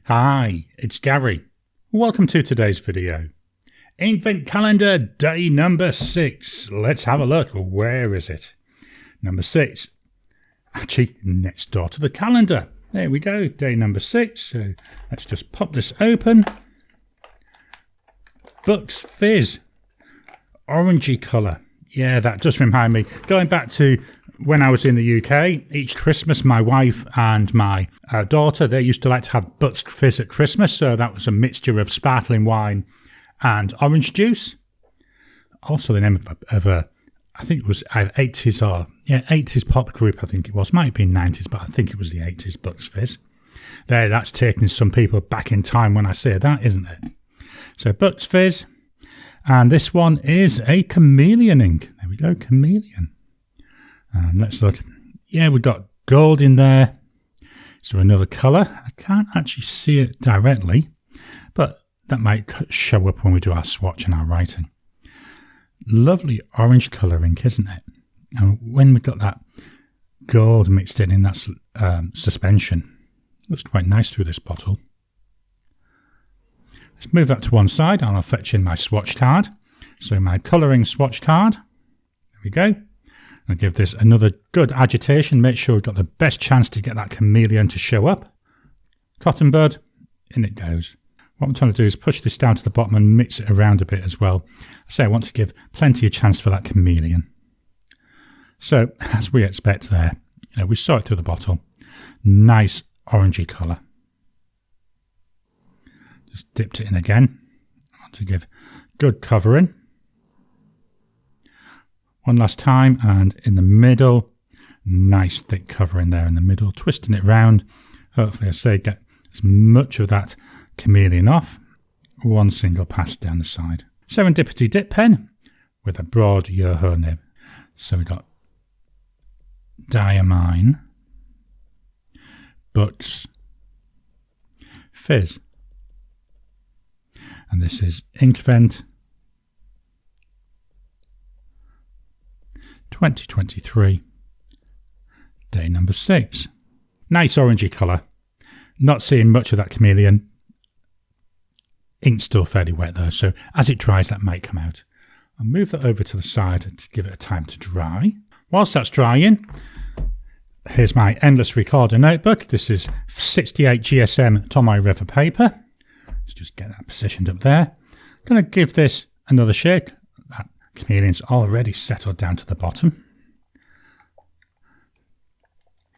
Hi, it's Gary. Welcome to today's video. Inkvent calendar day number 6. Let's have a look. Where is it? Number 6. Actually, next door to the calendar. There we go, day number 6. So let's just pop this open. Bucks Fizz. Orangey colour. Yeah, that does remind me. Going back to when I was in the UK, each Christmas, my wife and my daughter, they used to like to have Bucks Fizz at Christmas. So that was a mixture of sparkling wine and orange juice. Also the name of a, I think it was 80s or, 80s pop group, I think it was. Might have been 90s, but I think it was the 80s, Bucks Fizz. There, that's taking some people back in time when I say that, isn't it? So Bucks Fizz. And this one is a chameleon ink. There we go, chameleon. Let's look. Yeah, we've got gold in there. Is there another colour? I can't actually see it directly, but that might show up when we do our swatch and our writing. Lovely orange colour ink, isn't it? And when we've got that gold mixed in that suspension, looks quite nice through this bottle. Let's move that to one side and I'll fetch in my swatch card. So my colouring swatch card. There we go. I'll give this another good agitation. Make sure we've got the best chance to get that chameleon to show up. Cotton bud, in it goes. What I'm trying to do is push this down to the bottom and mix it around a bit as well. I say I want to give plenty of chance for that chameleon. So, as we expect there, we saw it through the bottle. Nice orangey colour. Just dipped it in again. I want to give good covering. One last time, and in the middle, nice thick covering there in the middle, twisting it round. Hopefully, I say, get as much of that chameleon off. One single pass down the side. Serendipity dip pen with a broad Yoho nib. So we've got Diamine, Bucks Fizz. And this is Inkvent 2023, day number 6. Nice orangey colour. Not seeing much of that chameleon. Ink's still fairly wet though, so as it dries that might come out. I'll move that over to the side to give it a time to dry. Whilst that's drying, here's my endless recorder notebook. This is 68 GSM Tomoe River paper. Let's just get that positioned up there. Going to give this another shake. That chameleon's already settled down to the bottom.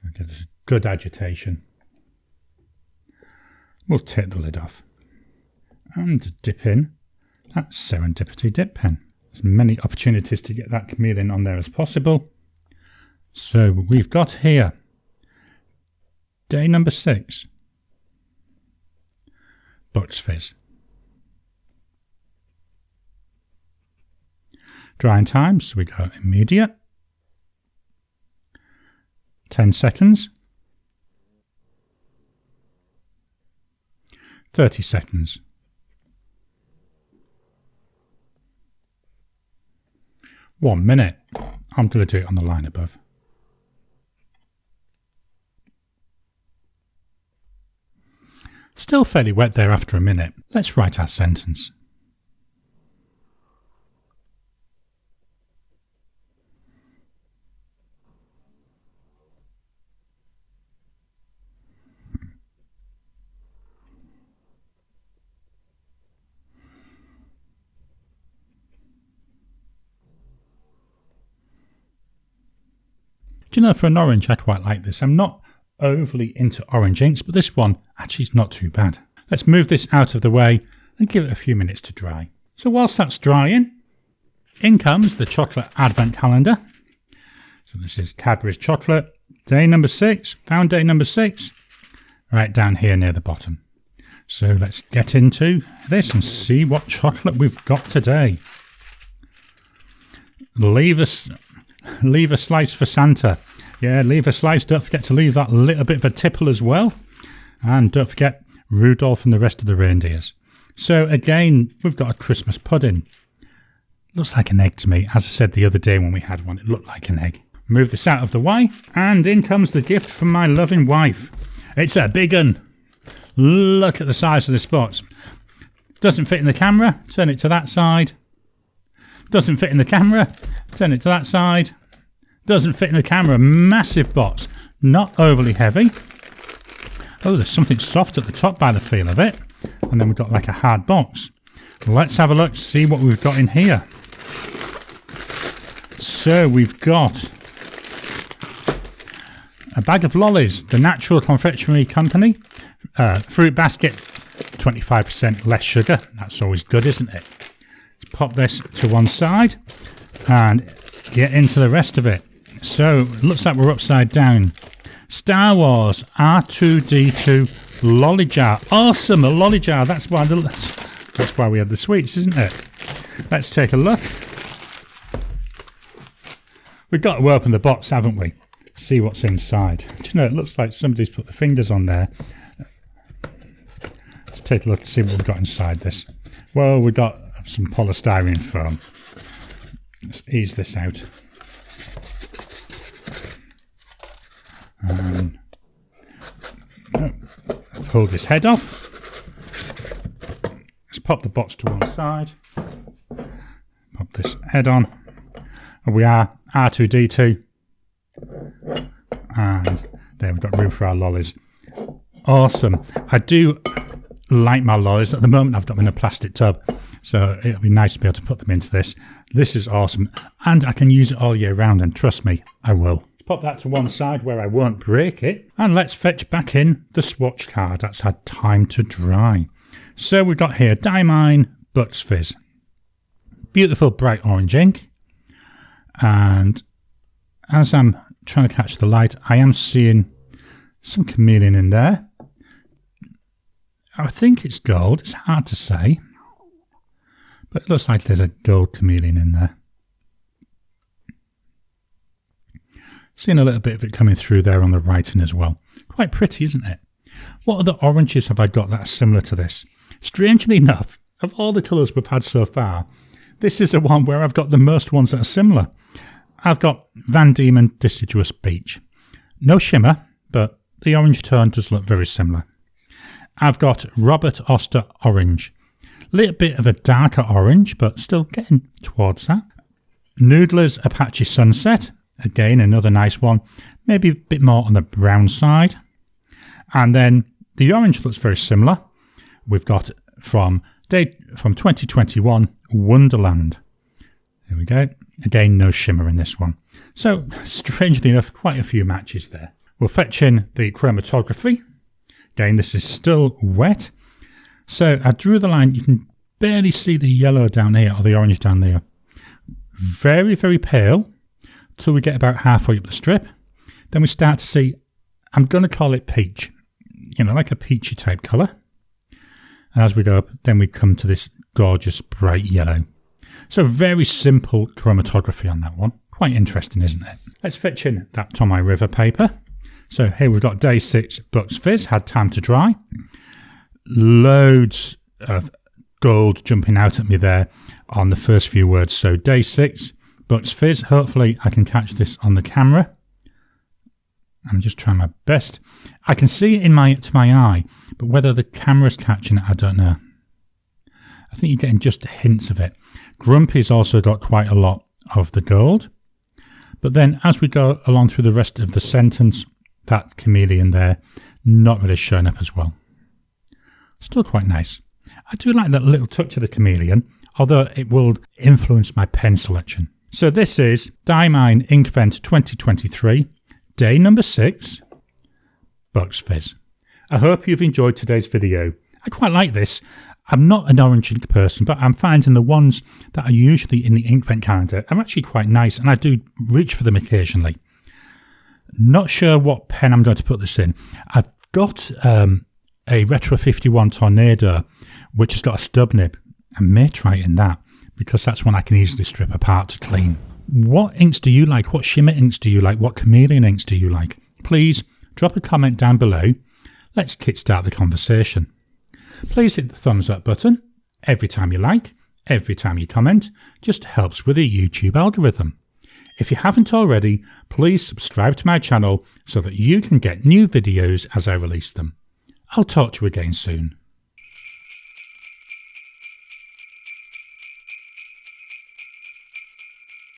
I'll give this a good agitation. We'll take the lid off and dip in that Serendipity dip pen. As many opportunities to get that chameleon on there as possible. So we've got here day number 6. Bucks Fizz. Drying time, so we go immediate. 10 seconds. 30 seconds. 1 minute. I'm going to do it on the line above. Still fairly wet there after a minute. Let's write our sentence. Do you know, for an orange, I quite like this. I'm not overly into orange inks, but this one actually is not too bad. Let's move this out of the way and give it a few minutes to dry. So whilst that's drying, in comes the chocolate advent calendar. So this is Cadbury's chocolate, day number 6, found day number 6, right down here near the bottom. So let's get into this and see what chocolate we've got today. Leave a slice for Santa. Yeah, leave a slice. Don't forget to leave that little bit of a tipple as well. And don't forget Rudolph and the rest of the reindeers. So again, we've got a Christmas pudding. Looks like an egg to me. As I said the other day when we had one, it looked like an egg. Move this out of the way, and in comes the gift from my loving wife. It's a big un. Look at the size of this box. Doesn't fit in the camera, turn it to that side. Doesn't fit in the camera, turn it to that side. Doesn't fit in the camera, massive box. Not overly heavy. Oh, there's something soft at the top by the feel of it. And then we've got like a hard box. Let's have a look, see what we've got in here. So we've got a bag of lollies, the Natural Confectionery Company. Fruit basket, 25% less sugar. That's always good, isn't it? Let's pop this to one side and get into the rest of it. So it looks like we're upside down. Star Wars R2-D2 lolly jar. Awesome, a lolly jar. That's why we had the sweets, isn't it? Let's take a look. We've got to open the box, haven't we? See what's inside. Do you know, it looks like somebody's put the fingers on there. Let's take a look to see what we've got inside this. Well, we've got some polystyrene foam. Let's ease this out. Pull this head off. Let's pop the box to one side. Pop this head on. And we are R2-D2. And there we've got room for our lollies. Awesome. I do like my lollies. At the moment I've got them in a plastic tub. So it'll be nice to be able to put them into this. This is awesome. And I can use it all year round. And trust me, I will. Pop that to one side where I won't break it. And let's fetch back in the swatch card. That's had time to dry. So we've got here Diamine Bucks Fizz. Beautiful bright orange ink. And as I'm trying to catch the light, I am seeing some chameleon in there. I think it's gold. It's hard to say. But it looks like there's a gold chameleon in there. Seeing a little bit of it coming through there on the writing as well. Quite pretty, isn't it? What other oranges have I got that are similar to this? Strangely enough, of all the colours we've had so far, this is the one where I've got the most ones that are similar. I've got Van Diemen Deciduous Beach. No shimmer, but the orange tone does look very similar. I've got Robert Oster Orange. Little bit of a darker orange, but still getting towards that. Noodler's Apache Sunset. Again, another nice one. Maybe a bit more on the brown side. And then the orange looks very similar. We've got from 2021 Wonderland. There we go. Again, no shimmer in this one. So, strangely enough, quite a few matches there. We'll fetch in the chromatography. Again, this is still wet. So, I drew the line. You can barely see the yellow down here or the orange down there. Very, very pale till we get about halfway up the strip. Then we start to see, I'm going to call it peach. You know, like a peachy type colour. And as we go up, then we come to this gorgeous bright yellow. So very simple chromatography on that one. Quite interesting, isn't it? Let's fetch in that Tomoe River paper. So here we've got day 6 Bucks Fizz, had time to dry. Loads of gold jumping out at me there on the first few words. So day 6 Bucks Fizz. Hopefully I can catch this on the camera. I'm just trying my best. I can see it to my eye, but whether the camera's catching it, I don't know. I think you're getting just hints of it. Grumpy's also got quite a lot of the gold. But then as we go along through the rest of the sentence, that chameleon there, not really showing up as well. Still quite nice. I do like that little touch of the chameleon, although it will influence my pen selection. So this is Diamine Inkvent 2023, day number 6, Bucks Fizz. I hope you've enjoyed today's video. I quite like this. I'm not an orange ink person, but I'm finding the ones that are usually in the Inkvent calendar are actually quite nice, and I do reach for them occasionally. Not sure what pen I'm going to put this in. I've got a Retro 51 Tornado, which has got a stub nib. I may try it in that, because that's one I can easily strip apart to clean. What inks do you like? What shimmer inks do you like? What chameleon inks do you like? Please drop a comment down below. Let's kickstart the conversation. Please hit the thumbs up button. Every time you like, every time you comment, just helps with the YouTube algorithm. If you haven't already, please subscribe to my channel so that you can get new videos as I release them. I'll talk to you again soon.